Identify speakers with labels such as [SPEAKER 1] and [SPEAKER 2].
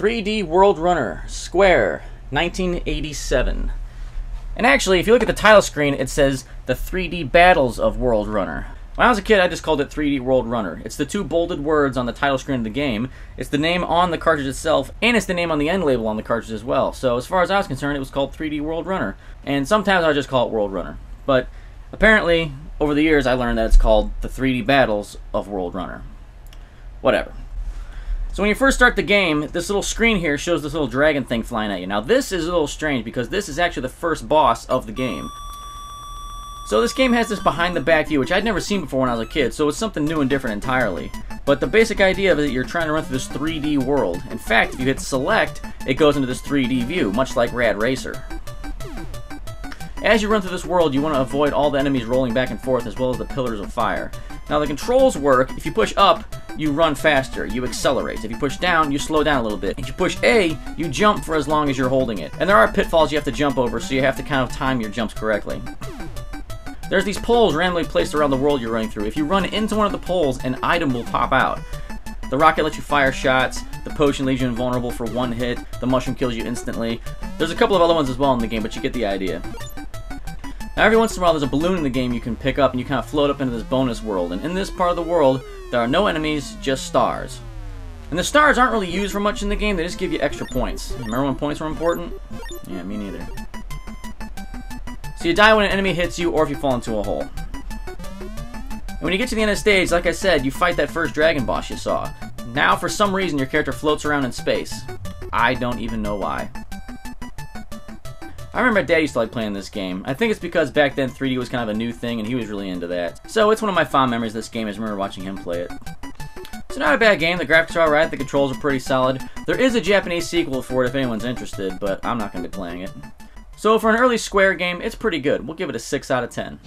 [SPEAKER 1] 3D Worldrunner, Square, 1987. And actually, if you look at the title screen, it says the 3D Battles of Worldrunner. When I was a kid, I just called it 3D Worldrunner. It's the two bolded words on the title screen of the game. It's the name on the cartridge itself, and it's the name on the end label on the cartridge as well. So as far as I was concerned, it was called 3D Worldrunner. And sometimes I would just call it Worldrunner. But apparently, over the years, I learned that it's called the 3D Battles of Worldrunner. Whatever. So when you first start the game, this little screen here shows this little dragon thing flying at you. Now this is a little strange because this is actually the first boss of the game. So this game has this behind the back view, which I'd never seen before when I was a kid, so it's something new and different entirely. But the basic idea of it is that you're trying to run through this 3D world. In fact, if you hit select, it goes into this 3D view, much like Rad Racer. As you run through this world, you want to avoid all the enemies rolling back and forth, as well as the pillars of fire. Now the controls work. If you push up, you run faster, you accelerate. If you push down, you slow down a little bit. If you push A, you jump for as long as you're holding it. And there are pitfalls you have to jump over, so you have to kind of time your jumps correctly. There's these poles randomly placed around the world you're running through. If you run into one of the poles, an item will pop out. The rocket lets you fire shots, the potion leaves you invulnerable for one hit, the mushroom kills you instantly. There's a couple of other ones as well in the game, but you get the idea. Now every once in a while there's a balloon in the game you can pick up and you kind of float up into this bonus world. And in this part of the world, there are no enemies, just stars. And the stars aren't really used for much in the game, they just give you extra points. Remember when points were important? Yeah, me neither. So you die when an enemy hits you or if you fall into a hole. And when you get to the end of the stage, like I said, you fight that first dragon boss you saw. Now for some reason your character floats around in space. I don't even know why. I remember my dad used to like playing this game. I think it's because back then 3D was kind of a new thing and he was really into that. So it's one of my fond memories of this game. I just remember watching him play it. It's not a bad game. The graphics are alright. The controls are pretty solid. There is a Japanese sequel for it if anyone's interested, but I'm not going to be playing it. So for an early Square game, it's pretty good. We'll give it a 6 out of 10.